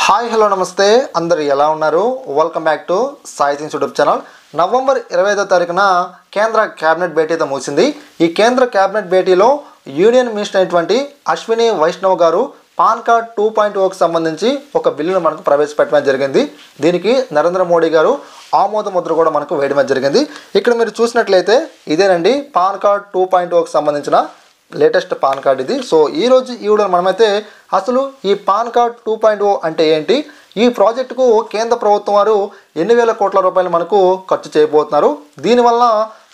Hi hello నమస్తే అందరూ ఎలా ఉన్నారు? Welcome back to Sai things YouTube channel. November 25వ తారీఖున కేంద్ర క్యాబినెట్ భేటీ అయితే ముగిసింది. ఈ కేంద్ర క్యాబినెట్ భేటీలో యూనియన్ మినిస్టర్ అయినటువంటి అశ్విని వైష్ణవ్ గారు పాన్ కార్డ్ 2.0కి సంబంధించి ఒక బిల్లును మనకు ప్రవేశపెట్టడం జరిగింది. దీనికి నరేంద్ర మోడీ గారు ఆమోద ముద్ర కూడా మనకు వేయడం జరిగింది. ఇక్కడ మీరు చూసినట్లయితే ఇదేనండి పాన్ కార్డ్ 2.0కి సంబంధించిన లేటెస్ట్ పాన్ కార్డ్ ఇది. సో ఈరోజు ఈ వీడియోలో మనమైతే అసలు ఈ పాన్ కార్డ్ 2.0 అంటే ఏంటి, ఈ ప్రాజెక్టుకు కేంద్ర ప్రభుత్వం వారు ఎన్ని వేల కోట్ల రూపాయలు మనకు ఖర్చు చేయబోతున్నారు, దీనివల్ల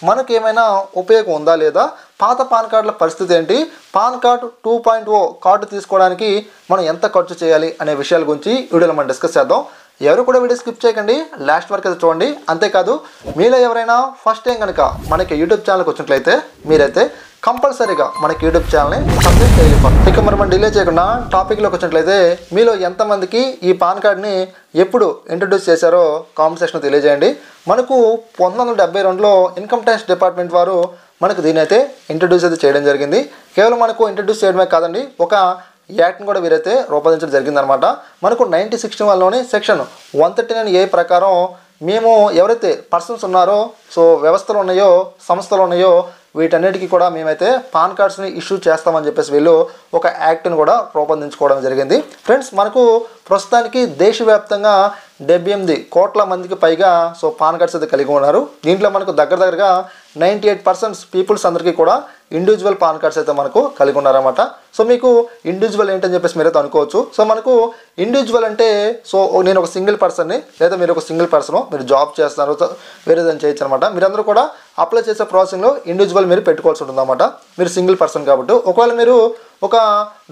మనకు ఏమైనా ఉపయోగం ఉందా లేదా, పాత పాన్ కార్డుల పరిస్థితి ఏంటి, పాన్ కార్డు 2.0 కార్డు తీసుకోవడానికి మనం ఎంత ఖర్చు చేయాలి అనే విషయాల గురించి వీడియోలో మనం డిస్కస్ చేద్దాం. ఎవరు కూడా వీడియో స్కిప్ చేయకండి, లాస్ట్ వరకు అయితే చూడండి. అంతేకాదు మీలో ఎవరైనా ఫస్ట్ టైం కనుక మనకి యూట్యూబ్ ఛానల్కి వచ్చినట్లయితే మీరైతే కంపల్సరీగా మనకి యూట్యూబ్ ఛానల్ని సబ్స్క్రైబ్ చేయాలి. ఇక మనం డిలే చేయకుండా టాపిక్లోకి వచ్చినట్లయితే మీలో ఎంతమందికి ఈ పాన్ కార్డ్ని ఎప్పుడు ఇంట్రడ్యూస్ చేశారో కామెంట్ సెక్షన్లో తెలియజేయండి. మనకు 1972లో ఇన్కమ్ ట్యాక్స్ డిపార్ట్మెంట్ వారు మనకు దీని అయితే ఇంట్రడ్యూస్ అయితే చేయడం జరిగింది. కేవలం మనకు ఇంట్రడ్యూస్ చేయడమే కాదండి, ఒక యాక్ట్ని కూడా వీరైతే రూపొందించడం జరిగిందనమాట. మనకు 1961లోని సెక్షన్ 139A ప్రకారం మేము ఎవరైతే పర్సన్స్ ఉన్నారో, సో వ్యవస్థలు ఉన్నాయో, సంస్థలు ఉన్నాయో, వీటన్నిటికీ కూడా మేమైతే పాన్ కార్డ్స్ని ఇష్యూ చేస్తామని చెప్పేసి వీళ్ళు ఒక యాక్ట్ని కూడా రూపొందించుకోవడం జరిగింది. ఫ్రెండ్స్, మనకు ప్రస్తుతానికి దేశవ్యాప్తంగా 78 కోట్ల మందికి పైగా సో పాన్ కార్డ్స్ అయితే కలిగి ఉన్నారు. దీంట్లో మనకు దగ్గరగా 98% పీపుల్స్ అందరికీ కూడా ఇండివిజువల్ పాన్ కార్డ్స్ అయితే మనకు కలిగి ఉన్నారన్నమాట. సో మీకు ఇండివిజువల్ ఏంటని చెప్పేసి మీరైతే అనుకోవచ్చు. సో మనకు ఇండివిజువల్ అంటే సో నేను ఒక సింగిల్ పర్సన్ని, లేదా మీరు ఒక సింగిల్ పర్సన్, మీరు జాబ్ చేస్తున్నారు, వేరేదని చేయొచ్చు అనమాట. మీరందరూ కూడా అప్లై చేసే ప్రాసెసింగ్లో ఇండివిజువల్ మీరు పెట్టుకోవాల్సి ఉంటుంది అన్నమాట. మీరు సింగిల్ పర్సన్ కాబట్టి. ఒకవేళ మీరు ఒక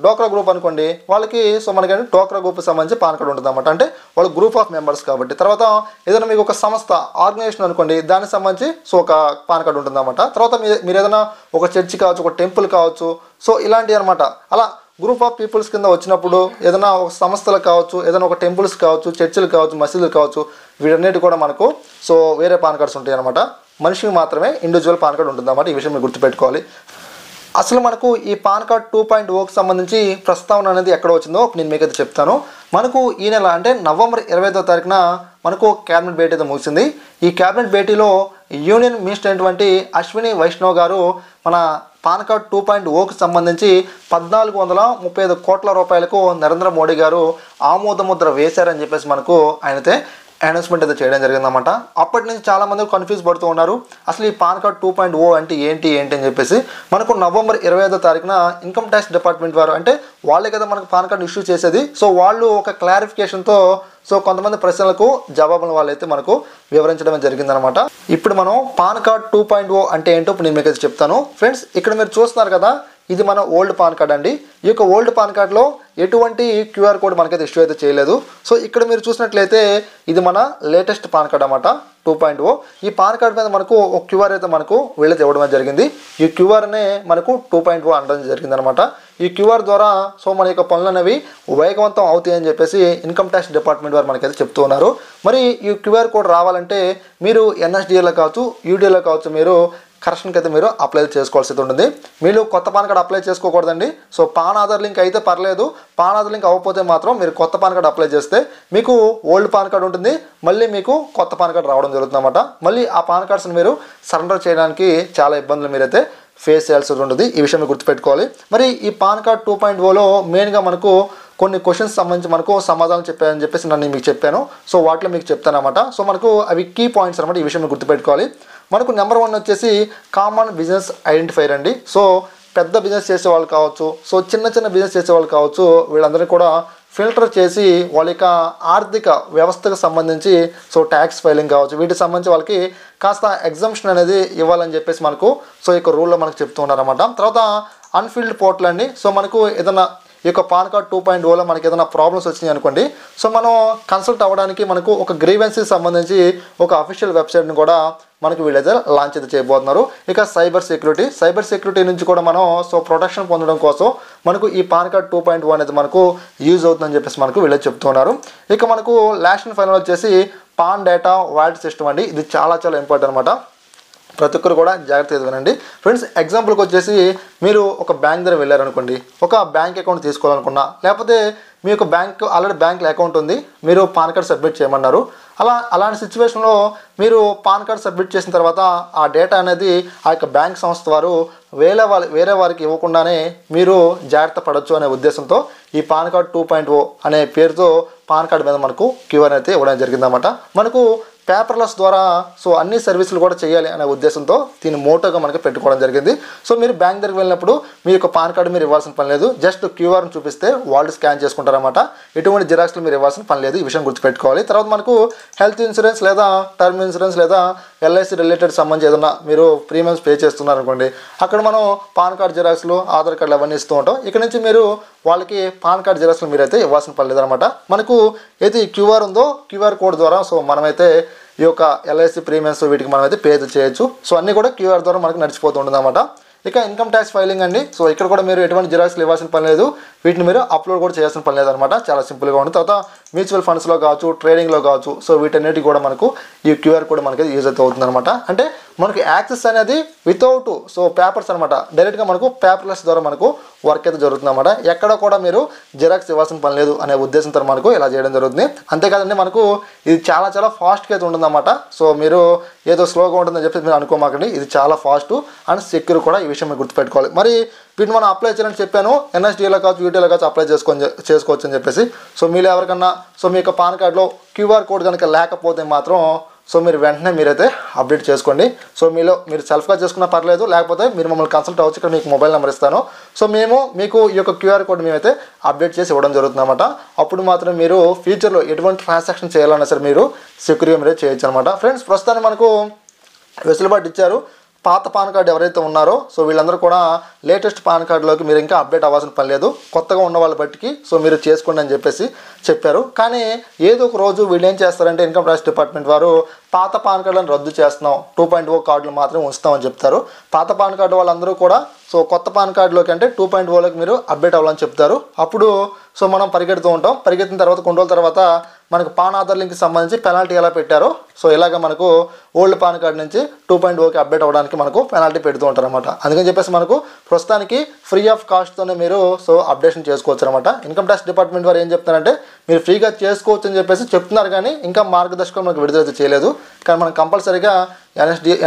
డోక్రా గ్రూప్ అనుకోండి, వాళ్ళకి సో మనకంటే డోక్రా గ్రూప్కి సంబంధించి పాన్ కార్డు ఉంటుంది అన్నమాట. అంటే వాళ్ళు గ్రూప్ ఆఫ్ మెంబర్స్ కాబట్టి. తర్వాత ఏదైనా మీకు ఒక సంస్థ ఆర్గనైజేషన్ అనుకోండి, దానికి సంబంధించి సో ఒక పాన్ కార్డు ఉంటుంది అన్నమాట. తర్వాత మీరు ఏదైనా ఒక చర్చి కావచ్చు, ఒక టెంపుల్ కావచ్చు, సో ఇలాంటివి అనమాట. అలా గ్రూప్ ఆఫ్ పీపుల్స్ కింద వచ్చినప్పుడు ఏదైనా ఒక సంస్థలు కావచ్చు, ఏదైనా ఒక టెంపుల్స్ కావచ్చు, చర్చిలు కావచ్చు, మసీదులు కావచ్చు, వీటన్నిటి కూడా మనకు సో వేరే పాన్ కార్డ్స్ ఉంటాయి అనమాట. మనిషికి మాత్రమే ఇండివిజువల్ పాన్ కార్డు ఉంటుంది అన్నమాట. ఈ విషయం మీరు గుర్తుపెట్టుకోవాలి. అసలు మనకు ఈ పాన్ కార్డ్ 2.0కి సంబంధించి ప్రస్తావన అనేది ఎక్కడ వచ్చిందో నేను మీకైతే చెప్తాను. మనకు ఈ నెల అంటే నవంబర్ 25వ తారీఖున మనకు క్యాబినెట్ భేటీ అయితే ముగిసింది. ఈ క్యాబినెట్ భేటీలో యూనియన్ మినిస్టర్ అయినటువంటి అశ్విని వైష్ణవ్ గారు మన పాన్ కార్డ్ 2.0కి సంబంధించి 1435 కోట్ల రూపాయలకు నరేంద్ర మోడీ గారు ఆమోద ముద్ర వేశారని చెప్పేసి మనకు ఆయనైతే అనౌన్స్మెంట్ అయితే చేయడం జరిగిందన్నమాట. అప్పటి నుంచి చాలామంది కన్ఫ్యూజ్ పడుతూ ఉన్నారు, అసలు ఈ పాన్ కార్డ్ 2.0 అంటే ఏంటి అని చెప్పేసి. మనకు నవంబర్ 25వ తారీఖున ఇన్కమ్ ట్యాక్స్ డిపార్ట్మెంట్ వారు, అంటే వాళ్ళే కదా మనకు పాన్ కార్డు ఇష్యూ చేసేది, సో వాళ్ళు ఒక క్లారిఫికేషన్తో సో కొంతమంది ప్రశ్నలకు జవాబులు వాళ్ళైతే మనకు వివరించడం జరిగిందనమాట. ఇప్పుడు మనం పాన్ కార్డ్ 2.0 అంటే ఏంటో నేను మీకు అయితే చెప్తాను. ఫ్రెండ్స్, ఇక్కడ మీరు చూస్తున్నారు కదా, ఇది మన ఓల్డ్ పాన్ కార్డ్ అండి. ఈ యొక్క ఓల్డ్ పాన్ కార్డ్లో ఎటువంటి క్యూఆర్ కోడ్ మనకైతే ఇష్యూ అయితే చేయలేదు. సో ఇక్కడ మీరు చూసినట్లయితే ఇది మన లేటెస్ట్ పాన్ కార్డ్ అన్నమాట 2.0. ఈ పాన్ కార్డ్ మీద మనకు ఒక క్యూఆర్ అయితే మనకు వీళ్ళైతే ఇవ్వడం జరిగింది. ఈ క్యూఆర్నే మనకు 2.0 అనడం జరిగింది అనమాట. ఈ క్యూఆర్ ద్వారా సో మన యొక్క పనులు అనేవి వేగవంతం అవుతాయి అని చెప్పేసి ఇన్కమ్ ట్యాక్స్ డిపార్ట్మెంట్ వారు మనకైతే చెప్తూ ఉన్నారు. మరి ఈ క్యూఆర్ కోడ్ రావాలంటే మీరు ఎన్ఎస్డిఎల్లో కావచ్చు, యూడిఏలో కావచ్చు, మీరు కరెక్షన్కి అయితే మీరు అప్లై చేసుకోవాల్సి ఉంటుంది. మీరు కొత్త పాన్ కార్డ్ అప్లై చేసుకోకూడదండి. సో పాన్ ఆధార్ లింక్ అయితే పర్లేదు, పాన్ ఆధార్ లింక్ అవ్వకపోతే మాత్రం మీరు కొత్త పాన్ కార్డ్ అప్లై చేస్తే మీకు ఓల్డ్ పాన్ కార్డ్ ఉంటుంది, మళ్ళీ మీకు కొత్త పాన్ కార్డ్ రావడం జరుగుతుంది అన్నమాట. మళ్ళీ ఆ పాన్ కార్డ్స్ని మీరు సరెండర్ చేయడానికి చాలా ఇబ్బందులు మీరైతే ఫేస్ చేయాల్సి ఉంటుంది. ఈ విషయం గుర్తుపెట్టుకోవాలి. మరి ఈ పాన్ కార్డ్ 2.0లో మెయిన్గా మనకు కొన్ని క్వశ్చన్స్ సంబంధించి మనకు సమాధానం చెప్పాయని చెప్పేసి నేను మీకు చెప్పాను. సో వాటిలో మీకు చెప్తాను అనమాట. సో మనకు అవి కీ పాయింట్స్ అనమాట. ఈ విషయం గుర్తుపెట్టుకోవాలి. మనకు నెంబర్ 1 వచ్చేసి కామన్ బిజినెస్ ఐడెంటిఫైర్ అండి. సో పెద్ద బిజినెస్ చేసే వాళ్ళు కావచ్చు, సో చిన్న బిజినెస్ చేసే వాళ్ళు కావచ్చు, వీళ్ళందరినీ కూడా ఫిల్టర్ చేసి వాళ్ళ యొక్క ఆర్థిక వ్యవస్థకు సంబంధించి సో ట్యాక్స్ ఫైలింగ్ కావచ్చు, వీటికి సంబంధించి వాళ్ళకి కాస్త ఎగ్జంప్షన్ అనేది ఇవ్వాలని చెప్పేసి మనకు సో ఈ యొక్క రూల్లో మనకు చెప్తూ ఉన్నారన్నమాట. తర్వాత అన్ఫిల్డ్ పోర్టల్ అండి. సో మనకు ఏదైనా ఈ యొక్క పాన్ కార్డ్ 2.0లో మనకి ఏదైనా ప్రాబ్లమ్స్ వచ్చినాయి అనుకోండి, సో మనం కన్సల్ట్ అవ్వడానికి మనకు ఒక గ్రీవెన్సీకి సంబంధించి ఒక అఫీషియల్ వెబ్సైట్ని కూడా మనకు వీళ్ళైతే లాంచ్ అయితే చేయబోతున్నారు. ఇక సైబర్ సెక్యూరిటీ నుంచి కూడా మనం సో ప్రొటెక్షన్ పొందడం కోసం మనకు ఈ పాన్ కార్డ్ 2.0 అనేది మనకు యూజ్ అవుతుందని చెప్పేసి మనకు వీళ్ళైతే చెప్తున్నారు. ఇక మనకు లాస్ట్ అండ్ ఫైనల్ వచ్చేసి పాన్ డేటా వాలెట్ సిస్టమ్ అండి. ఇది చాలా ఇంపార్టెంట్ అనమాట. ప్రతి ఒక్కరు కూడా జాగ్రత్తగా వినండి ఫ్రెండ్స్. ఎగ్జాంపుల్కి వచ్చేసి మీరు ఒక బ్యాంక్ దగ్గర వెళ్ళారనుకోండి, ఒక బ్యాంక్ అకౌంట్ తీసుకోవాలనుకున్నా, లేకపోతే మీ యొక్క ఆల్రెడీ బ్యాంక్లో అకౌంట్ ఉంది, మీరు పాన్ కార్డ్ సబ్మిట్ చేయమన్నారు. అలాంటి సిచ్యువేషన్లో మీరు పాన్ కార్డ్ సబ్మిట్ చేసిన తర్వాత ఆ డేటా అనేది ఆ యొక్క బ్యాంక్ సంస్థ వారు వేరే వారికి ఇవ్వకుండానే మీరు జాగ్రత్త పడవచ్చు అనే ఉద్దేశంతో ఈ పాన్ కార్డ్ 2.0 అనే పేరుతో పాన్ కార్డ్ మీద మనకు క్యూఆర్ అయితే ఇవ్వడం జరిగిందన్నమాట. మనకు పేపర్లెస్ ద్వారా సో అన్ని సర్వీసులు కూడా చేయాలి అనే ఉద్దేశంతో దీన్ని మోటోగా మనకి పెట్టుకోవడం జరిగింది. సో మీరు బ్యాంక్ దగ్గరికి వెళ్ళినప్పుడు మీ యొక్క పాన్ కార్డు మీరు ఇవ్వాల్సిన పని లేదు, జస్ట్ క్యూఆర్ని చూపిస్తే వాళ్ళు స్కాన్ చేసుకుంటారన్నమాట. ఎటువంటి జిరాక్స్లు మీరు ఇవ్వాల్సిన పని లేదు, ఈ విషయం గుర్తుపెట్టుకోవాలి. తర్వాత మనకు హెల్త్ ఇన్సూరెన్స్ లేదా టర్మ్ ఇన్సూరెన్స్ లేదా ఎల్ఐసి రిలేటెడ్ సంబంధించి ఏదన్నా మీరు ప్రీమియమ్స్ పే చేస్తున్నారు అనుకోండి, అక్కడ మనం పాన్ కార్డ్ జిరాక్స్లు ఆధార్ కార్డులు అవన్నీ ఇస్తూ ఉంటాం. ఇక్కడ నుంచి మీరు వాళ్ళకి పాన్ కార్డ్ జిరాక్స్లు మీరైతే ఇవ్వాల్సిన పని లేదనమాట. మనకు ఏది క్యూఆర్ ఉందో క్యూఆర్ కోడ్ ద్వారా సో మనమైతే ఈ యొక్క ఎల్ఐసి ప్రీమియమ్స్ వీటికి మనమైతే పే చేయొచ్చు. సో అన్నీ కూడా క్యూఆర్ ద్వారా మనకు నడిచిపోతూ ఉంటుంది అన్నమాట. ఇక ఇన్కమ్ ట్యాక్స్ ఫైలింగ్ అండి. సో ఇక్కడ కూడా మీరు ఎటువంటి జిరాక్స్లు ఇవ్వాల్సిన పని లేదు, వీటిని మీరు అప్లోడ్ కూడా చేయాల్సిన పని లేదనమాట. చాలా సింపుల్గా ఉంటుంది. తర్వాత మ్యూచువల్ ఫండ్స్లో కావచ్చు, ట్రేడింగ్లో కావచ్చు, సో వీటన్నిటికి కూడా మనకు ఈ క్యూఆర్ కోడ్ మనకి యూజ్ అయితే అవుతుంది అనమాట. అంటే మనకి యాక్సెస్ అనేది వితౌట్ సో పేపర్స్ అనమాట, డైరెక్ట్గా మనకు పేపర్లెస్ ద్వారా మనకు వర్క్ అయితే జరుగుతుంది అనమాట. ఎక్కడ కూడా మీరు జిరాక్స్ ఇవ్వాల్సిన పని లేదు అనే ఉద్దేశంతో మనకు ఇలా చేయడం జరుగుతుంది. అంతేకాదండి మనకు ఇది చాలా ఫాస్ట్గా అయితే ఉంటుందన్నమాట. సో మీరు ఏదో స్లోగా ఉంటుందని చెప్పి మీరు అనుకోమాకండి, ఇది చాలా ఫాస్ట్ అండ్ సెక్యూర్ కూడా, ఈ విషయం మీరు గుర్తుపెట్టుకోవాలి. మరి వీటిని మనం అప్లై చేయాలని చెప్పాను, ఎన్ఎస్డిఏలో కావచ్చు యూటీలో కావచ్చు అప్లై చేసుకోవచ్చు అని చెప్పేసి. సో మీరు ఎవరికన్నా సో మీ యొక్క పాన్ కార్డులో క్యూఆర్ కోడ్ కనుక లేకపోతే మాత్రం సో మీరు వెంటనే మీరైతే అప్డేట్ చేసుకోండి. సో మీరు సెల్ఫ్గా చేసుకున్నా పర్లేదు, లేకపోతే మీరు మమ్మల్ని కన్సల్ట్ అవ్వచ్చు. ఇక్కడ మీకు మొబైల్ నెంబర్ ఇస్తాను. సో మేము మీకు ఈ యొక్క క్యూఆర్ కోడ్ మేమైతే అప్డేట్ చేసి ఇవ్వడం జరుగుతుందన్నమాట. అప్పుడు మాత్రం మీరు ఫ్యూచర్లో ఎటువంటి ట్రాన్సాక్షన్ చేయాలన్నా సరే మీరు సెక్యూర్గా మీరే చేయొచ్చు అనమాట. ఫ్రెండ్స్ ప్రస్తుతానికి మనకు వెసులుబాటు ఇచ్చారు. పాత పాన్ కార్డు ఎవరైతే ఉన్నారో సో వీళ్ళందరూ కూడా లేటెస్ట్ పాన్ కార్డులోకి మీరు ఇంకా అప్డేట్ అవ్వాల్సిన పని లేదు, కొత్తగా ఉన్న వాళ్ళ బట్టికి సో మీరు చేసుకోండి అని చెప్పేసి చెప్పారు. కానీ ఏదో ఒక రోజు వీళ్ళు ఏం చేస్తారంటే ఇన్కమ్ ట్యాక్స్ డిపార్ట్మెంట్ వారు పాత పాన్ కార్డులను రద్దు చేస్తున్నాం, 2.0 కార్డులు మాత్రమే ఉంచుతామని చెప్తారు. పాత పాన్ కార్డు వాళ్ళందరూ కూడా సో కొత్త పాన్ కార్డులోకి అంటే 2.0లోకి మీరు అప్డేట్ అవ్వాలని చెప్తారు. అప్పుడు సో మనం పరిగెడుతూ ఉంటాం. పరిగెత్తిన తర్వాత కొన్ని రోజుల తర్వాత మనకు పాన్ ఆధార్ లింక్కి సంబంధించి పెనాల్టీ ఎలా పెట్టారో సో ఇలాగ మనకు ఓల్డ్ పాన్ కార్డు నుంచి 2.0కి అప్డేట్ అవ్వడానికి మనకు పెనాల్టీ పెడుతూ ఉంటారు అనమాట. అందుకని చెప్పేసి మనకు ప్రస్తుతానికి ఫ్రీ ఆఫ్ కాస్ట్తోనే మీరు సో అప్డేషన్ చేసుకోవచ్చు అనమాట. ఇన్కమ్ ట్యాక్స్ డిపార్ట్మెంట్ వారు ఏం చెప్తారంటే మీరు ఫ్రీగా చేసుకోవచ్చు అని చెప్పేసి చెప్తున్నారు, కానీ ఇంకా మార్గదర్శకం మనకు విడుదల చేయలేదు. కానీ మనం కంపల్సరీగా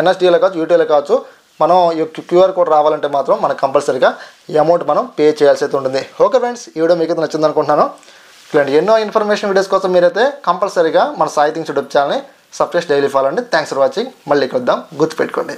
ఎన్ఎస్డిఏలో కావచ్చు యూటీలో కావచ్చు మనం ఈ క్యూఆర్ కోడ్ రావాలంటే మాత్రం మనకు కంపల్సరీగా ఈ అమౌంట్ మనం పే చేయాల్సి అయితే ఉంటుంది. ఓకే ఫ్రెండ్స్, ఈ వీడియో మీకు నచ్చింది అనుకుంటున్నాను. ఇలాంటి ఎన్నో ఇన్ఫర్మేషన్ వీడియోస్ కోసం మీరైతే కంపల్సరీగా మన సాయి థింగ్స్ యూట్యూబ్ ఛానల్ని సబ్స్క్రైబ్ డైలీ ఫాలో అండి. Thanks for watching. మళ్ళీ కలుద్దాం, గుర్తుపెట్టుకోండి.